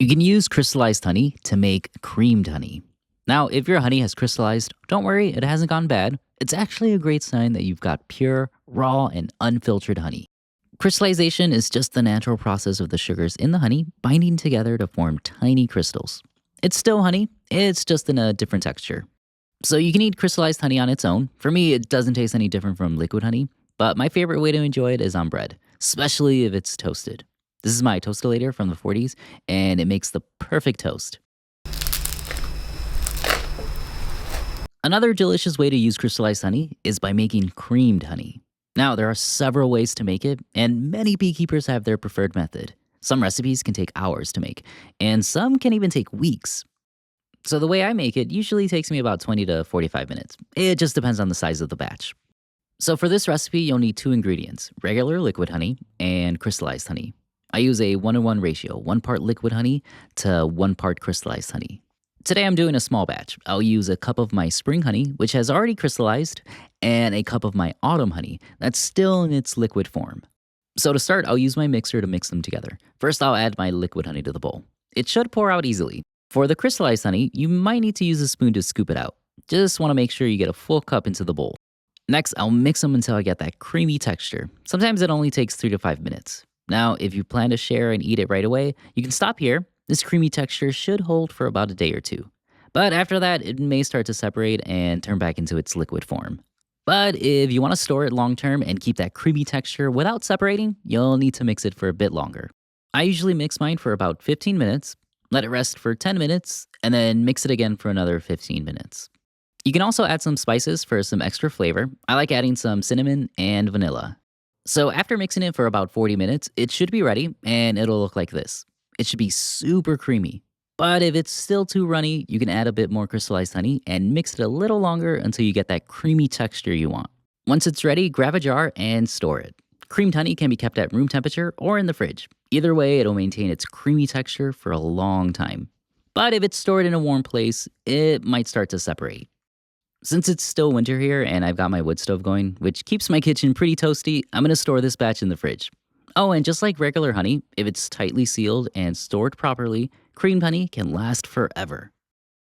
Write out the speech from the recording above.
You can use crystallized honey to make creamed honey. Now, if your honey has crystallized, don't worry, it hasn't gone bad. It's actually a great sign that you've got pure, raw, and unfiltered honey. Crystallization is just the natural process of the sugars in the honey binding together to form tiny crystals. It's still honey, it's just in a different texture. So you can eat crystallized honey on its own. For me, it doesn't taste any different from liquid honey, but my favorite way to enjoy it is on bread, especially if it's toasted. This is my Toastalator from the 40s, and it makes the perfect toast. Another delicious way to use crystallized honey is by making creamed honey. Now, there are several ways to make it, and many beekeepers have their preferred method. Some recipes can take hours to make, and some can even take weeks. So the way I make it usually takes me about 20 to 45 minutes. It just depends on the size of the batch. So for this recipe, you'll need two ingredients, regular liquid honey and crystallized honey. I use a 1:1 ratio, 1 part liquid honey to 1 part crystallized honey. Today I'm doing a small batch. I'll use a cup of my spring honey, which has already crystallized, and a cup of my autumn honey that's still in its liquid form. So to start, I'll use my mixer to mix them together. First, I'll add my liquid honey to the bowl. It should pour out easily. For the crystallized honey, you might need to use a spoon to scoop it out. Just want to make sure you get a full cup into the bowl. Next, I'll mix them until I get that creamy texture. Sometimes it only takes 3 to 5 minutes. Now, if you plan to share and eat it right away, you can stop here. This creamy texture should hold for about a day or two. But after that, it may start to separate and turn back into its liquid form. But if you want to store it long term and keep that creamy texture without separating, you'll need to mix it for a bit longer. I usually mix mine for about 15 minutes, let it rest for 10 minutes, and then mix it again for another 15 minutes. You can also add some spices for some extra flavor. I like adding some cinnamon and vanilla. So after mixing it for about 40 minutes, it should be ready and it'll look like this. It should be super creamy. But if it's still too runny, you can add a bit more crystallized honey and mix it a little longer until you get that creamy texture you want. Once it's ready, grab a jar and store it. Creamed honey can be kept at room temperature or in the fridge. Either way, it'll maintain its creamy texture for a long time. But if it's stored in a warm place, it might start to separate. Since it's still winter here and I've got my wood stove going, which keeps my kitchen pretty toasty, I'm going to store this batch in the fridge. Oh, and just like regular honey, if it's tightly sealed and stored properly, creamed honey can last forever.